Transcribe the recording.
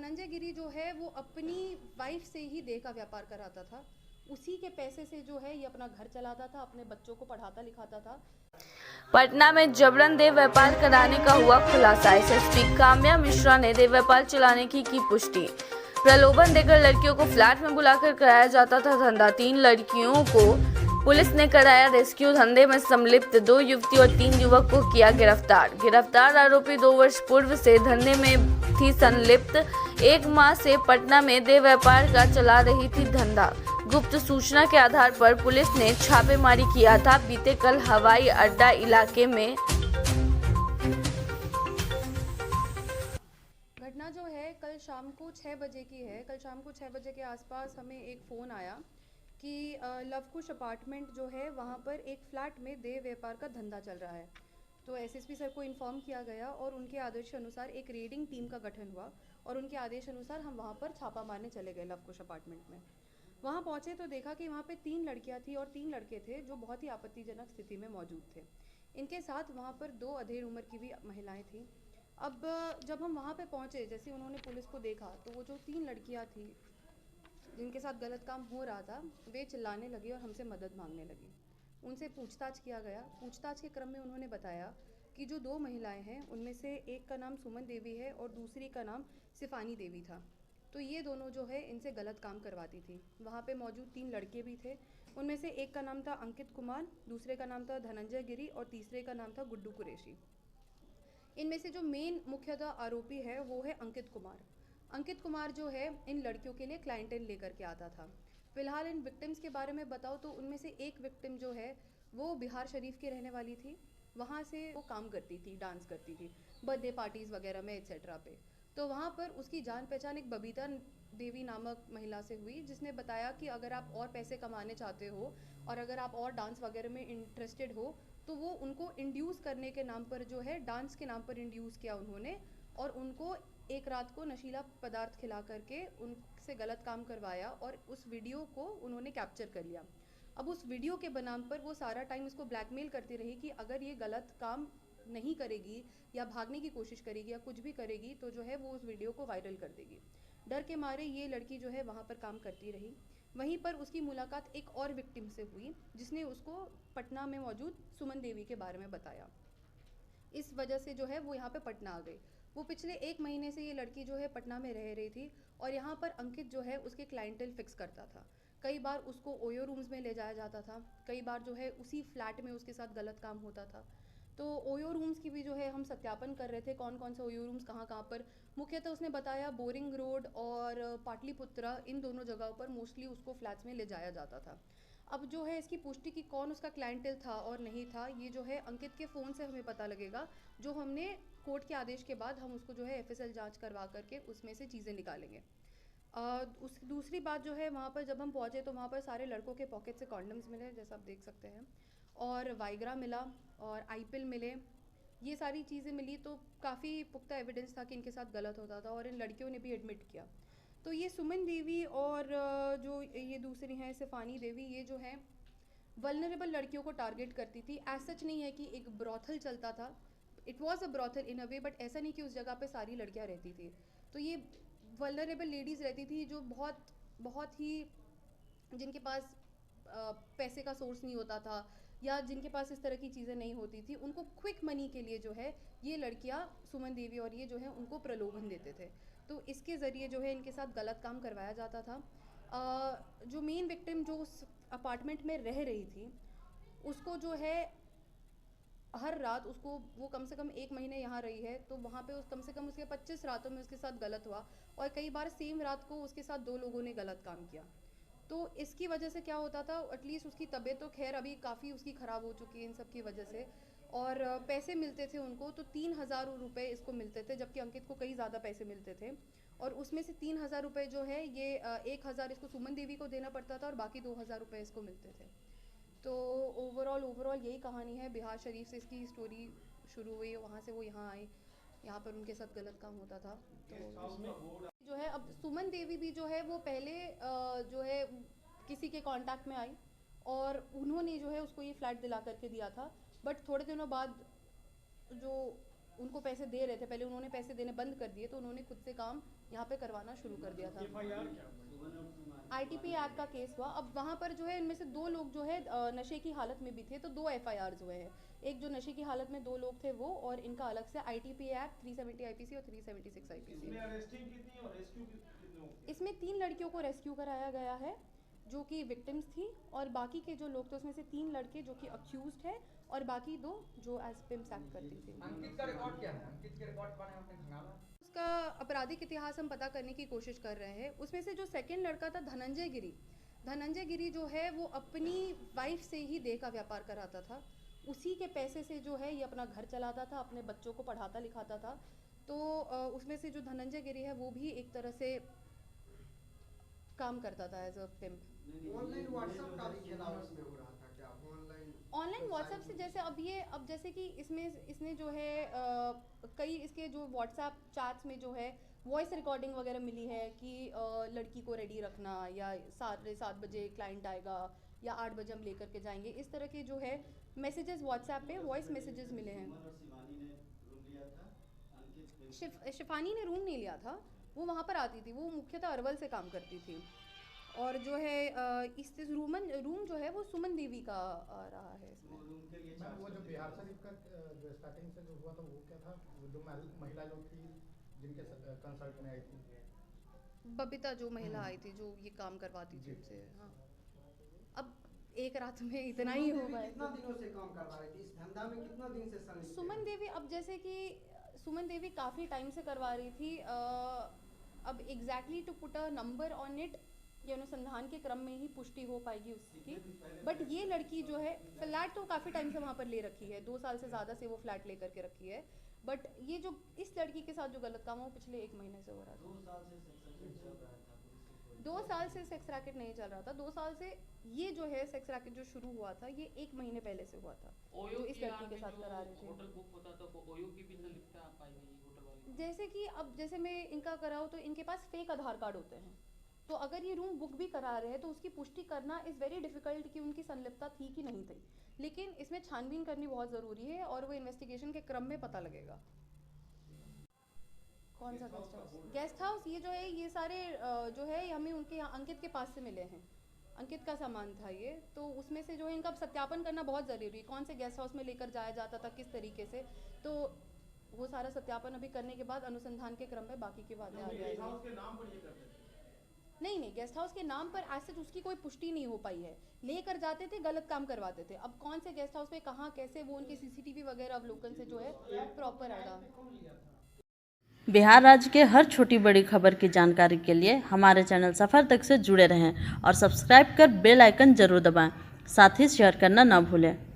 धनंजय गिरी जो है वो अपनी वाइफ से ही देह का व्यापार कराता था। उसी के पैसे से जो है ये अपना घर चलाता था, अपने बच्चों को पढ़ाता लिखाता था। पटना में जबरन देह व्यापार कराने का हुआ खुलासा। एसएसपी काम्या मिश्रा ने देह व्यापार चलाने की पुष्टि। प्रलोभन देकर लड़कियों को फ्लैट में बुलाकर कराया जाता था धंधा। 3 लड़कियों को पुलिस ने कराया रेस्क्यू। धंधे में संलिप्त 2 युवती और 3 युवक को किया गिरफ्तार। आरोपी 2 वर्ष पूर्व से धंधे में थी संलिप्त। 1 माह से पटना में देह व्यापार का चला रही थी धंधा। गुप्त सूचना के आधार पर पुलिस ने छापेमारी किया था। बीते कल हवाई अड्डा इलाके में घटना जो है कल शाम को 6 बजे की है। कल शाम को 6 बजे के आसपास हमें एक फ़ोन आया कि लवकुश अपार्टमेंट जो है वहाँ पर एक फ़्लैट में देह व्यापार का धंधा चल रहा है। तो एसएसपी सर को इन्फॉर्म किया गया और उनके आदेश अनुसार एक रेडिंग टीम का गठन हुआ और उनके आदेश अनुसार हम वहाँ पर छापा मारने चले गए लवकुश अपार्टमेंट में। वहाँ पहुँचे तो देखा कि वहाँ पे 3 लड़कियाँ थी और 3 लड़के थे जो बहुत ही आपत्तिजनक स्थिति में मौजूद थे। इनके साथ वहाँ पर 2 अधेड़ उम्र की भी महिलाएं थीं। अब जब हम वहाँ पे पहुँचे, जैसे उन्होंने पुलिस को देखा तो वो जो 3 लड़कियाँ थी जिनके साथ गलत काम हो रहा था, वे चिल्लाने लगी और हमसे मदद मांगने लगी। उनसे पूछताछ किया गया। पूछताछ के क्रम में उन्होंने बताया कि जो 2 महिलाएं हैं उनमें से एक का नाम सुमन देवी है और दूसरी का नाम सिफानी देवी था। तो ये दोनों जो है इनसे गलत काम करवाती थी। वहाँ पे मौजूद 3 लड़के भी थे। उनमें से एक का नाम था अंकित कुमार, दूसरे का नाम था धनंजय गिरी और तीसरे का नाम था गुड्डू कुरैशी। इनमें से जो मेन मुख्यतः आरोपी है वो है अंकित कुमार। अंकित कुमार जो है इन लड़कियों के लिए क्लाइंटेल लेकर के आता था। फिलहाल इन विक्टिम्स के बारे में बताओ तो उनमें से एक विक्टिम जो है वो बिहार शरीफ की रहने वाली थी। वहाँ से वो काम करती थी, डांस करती थी बर्थडे पार्टीज़ वगैरह में एक्सेट्रा पे। तो वहाँ पर उसकी जान पहचान एक बबीता देवी नामक महिला से हुई, जिसने बताया कि अगर आप और पैसे कमाने चाहते हो और अगर आप और डांस वगैरह में इंटरेस्टेड हो तो वो उनको इंड्यूस करने के नाम पर जो है डांस के नाम पर इंड्यूस किया उन्होंने और उनको एक रात को नशीला पदार्थ खिला करके उनसे गलत काम करवाया और उस वीडियो को उन्होंने कैप्चर कर लिया। अब उस वीडियो के बनाम पर वो सारा टाइम इसको ब्लैकमेल करती रही कि अगर ये गलत काम नहीं करेगी या भागने की कोशिश करेगी या कुछ भी करेगी तो जो है वो उस वीडियो को वायरल कर देगी। डर के मारे ये लड़की जो है वहाँ पर काम करती रही। वहीं पर उसकी मुलाकात एक और विक्टिम से हुई जिसने उसको पटना में मौजूद सुमन देवी के बारे में बताया। इस वजह से जो है वो यहाँ पे पटना आ गई। वो पिछले 1 महीने से ये लड़की जो है पटना में रह रही थी और यहाँ पर अंकित जो है उसके क्लाइंटेल फिक्स करता था। कई बार उसको ओयो रूम्स में ले जाया जाता था, कई बार जो है उसी फ्लैट में उसके साथ गलत काम होता था। तो ओयो रूम्स की भी जो है हम सत्यापन कर रहे थे, कौन कौन से ओयो रूम्स कहाँ पर। मुख्यतः उसने बताया बोरिंग रोड और पाटलिपुत्रा, इन दोनों जगहों पर मोस्टली उसको फ्लैट्स में ले जाया जाता था। अब जो है इसकी पुष्टि की कौन उसका क्लाइंटेल था और नहीं था, ये जो है अंकित के फ़ोन से हमें पता लगेगा, जो हमने कोर्ट के आदेश के बाद हम उसको जो है एफएसएल जांच करवा करके उसमें से चीज़ें निकालेंगे। उस दूसरी बात जो है, वहाँ पर जब हम पहुँचे तो वहाँ पर सारे लड़कों के पॉकेट से कॉन्डम्स मिले जैसा आप देख सकते हैं, और वाइग्रा मिला और आईपिल मिले। ये सारी चीज़ें मिली तो काफ़ी पुख्ता एविडेंस था कि इनके साथ गलत होता था और इन लड़कियों ने भी एडमिट किया। तो ये सुमन देवी और जो ये दूसरी हैं सिफानी देवी, ये जो है वल्नरेबल लड़कियों को टारगेट करती थी। एज सच नहीं है कि एक ब्रॉथल चलता था, it was a brothel in a way, but ऐसा नहीं कि उस जगह पे सारी लड़कियां रहती थी। तो ये वल्नरेबल लेडीज़ रहती थी जो बहुत बहुत ही, जिनके पास पैसे का सोर्स नहीं होता था या जिनके पास इस तरह की चीज़ें नहीं होती थी, उनको क्विक मनी के लिए जो है ये लड़कियां सुमन देवी और ये जो है उनको प्रलोभन देते थे। तो इसके ज़रिए जो है इनके साथ गलत काम करवाया जाता था। जो मेन विक्टिम जो उस अपार्टमेंट में रह रही थी, उसको जो है हर रात उसको, वो कम से कम 1 महीने यहाँ रही है तो वहाँ पे उस कम से कम उसके 25 रातों में उसके साथ गलत हुआ और कई बार सेम रात को उसके साथ 2 लोगों ने गलत काम किया। तो इसकी वजह से क्या होता था, एटलीस्ट उसकी तबीयत तो खैर अभी काफ़ी उसकी ख़राब हो चुकी है इन सब की वजह से, और पैसे मिलते थे उनको तो 3,000 रुपये इसको मिलते थे, जबकि अंकित को कई ज़्यादा पैसे मिलते थे। और उसमें से 3,000 रुपये जो है ये 1,000 इसको सुमन देवी को देना पड़ता था और बाकी 2,000 रुपये इसको मिलते थे। तो ओवरऑल यही कहानी है। बिहार शरीफ से इसकी स्टोरी शुरू हुई, वहाँ से वो यहाँ आए, यहाँ पर उनके साथ गलत काम होता था। तो जो है अब सुमन देवी भी जो है वो पहले जो है किसी के कांटेक्ट में आई और उन्होंने जो है उसको ये फ्लैट दिला करके दिया था, बट थोड़े दिनों बाद जो उनको पैसे दे रहे थे, पहले उन्होंने पैसे देने बंद कर दिए तो उन्होंने खुद से काम यहाँ पे करवाना शुरू कर दिया था। ITP एक्ट का केस हुआ। अब वहाँ पर जो है इनमें से 2 लोग जो है नशे की हालत में भी थे, तो 2 FIRs हुए हैं। एक जो नशे की हालत में 2 लोग थे वो, और इनका अलग से ITP एक्ट 370 IPC और 376 IPC। इसमें 3 लड़कियों को रेस्क्यू कराया गया है जो कि विक्टिम्स थी, और बाकी के जो लोग थे उसमें से 3 लड़के जो कि अक्यूज्ड है, और बाकी 2 जो एज पिम्स एक्ट करती थी। अंकित का रिकॉर्ड क्या है? अंकित के रिकॉर्ड कौन है? आपने खंगाला? उसका आपराधिक इतिहास हम पता करने की कोशिश कर रहे हैं। उसमें से जो सेकंड लड़का था धनंजय गिरी जो है वो अपनी वाइफ से ही देह का व्यापार कराता था। उसी के पैसे से जो है ये अपना घर चलाता था, अपने बच्चों को पढ़ाता लिखाता था। तो उसमें से जो धनंजय गिरी है वो भी एक तरह से काम करता था as a pimp. Online WhatsApp का भी खेला उसमें हो रहा था क्या? ऑनलाइन व्हाट्सएप से जैसे अब जैसे कि इसने जो है कई इसके जो व्हाट्सएप चैट्स में जो है वॉइस रिकॉर्डिंग वगैरह मिली है कि लड़की को रेडी रखना, या 7:30 बजे क्लाइंट आएगा, या 8 बजे हम लेकर के जाएंगे, इस तरह के जो है मैसेजेस व्हाट्सएप पे वॉइस मैसेजेस मिले हैं। शिफानी ने रूम नहीं लिया था, वो वहाँ पर आती थी, वो मुख्यतः अरवल से काम करती थी। और जो है इस रूम जो है वो सुमन देवी का रहा है इसमें। वो जो बिहार शरीफ का जो स्टार्टिंग से जो हुआ था वो क्या था? वो जो महिला लोग थी जिनके कंसल्ट में आई थी, बबीता जो महिला आई थी जो ये काम करवाती थी उनसे। हाँ, अब एक रात में इतना ही हो पाए। कितना दिनों से काम करवा रही थी इस धंधा में? कितना दिन से संलिप्त? सुमन देवी, अब जैसे कि सुमन देवी काफ़ी टाइम से करवा रही थी। अब exactly to put a number on it, ये अनुसंधान के क्रम में ही पुष्टि हो पाएगी उसकी। बट ये लड़की जो है फ्लैट तो काफ़ी टाइम से वहाँ पर ले रखी है, 2 साल से ज़्यादा से वो फ्लैट लेकर के रखी है। बट ये जो इस लड़की के साथ जो गलत काम है वो पिछले 1 महीने से हो रहा था। 2 साल से सेक्स रैकेट नहीं चल रहा था। 2 साल से ये जो है सेक्स रैकेट जो शुरू हुआ था ये 1 महीने पहले से हुआ था, जो इस लड़की के साथ करा रहे थे। होटल बुक होता तो ओयो की भी लिखता पाई गई होटल वाली। जैसे कि अब जैसे मैं इनका कराऊँ तो इनके पास फेक आधार कार्ड होते हैं, तो अगर ये रूम बुक भी करा रहे हैं तो उसकी पुष्टि करना इज़ वेरी डिफ़िकल्ट कि उनकी संलिप्तता थी कि नहीं थी। लेकिन इसमें छानबीन करनी बहुत ज़रूरी है और वो इन्वेस्टिगेशन के क्रम में पता लगेगा। कौन सा गेस्ट हाउस? ये जो है ये सारे जो है हमें उनके यहाँ अंकित के पास से मिले हैं। अंकित का सामान था ये, तो उसमें से जो है इनका सत्यापन करना बहुत ज़रूरी है, कौन से गेस्ट हाउस में लेकर जाया जाता था, किस तरीके से। तो वो सारा सत्यापन अभी करने के बाद अनुसंधान के क्रम में बाकी की बातें आ जाएंगी। नहीं, गेस्ट हाउस के नाम पर आज तक उसकी कोई पुष्टि नहीं हो पाई है। लेकर जाते थे, गलत काम करवाते थे। अब कौन से गेस्ट हाउस पे कहाँ कैसे, वो उनके CCTV वगैरह अवलोकन से जो है प्रॉपर आएगा। बिहार राज्य के हर छोटी बड़ी खबर की जानकारी के लिए हमारे चैनल सफ़र तक से जुड़े रहें और सब्सक्राइब कर बेल आइकन जरूर दबाएं। साथ ही शेयर करना ना भूलें।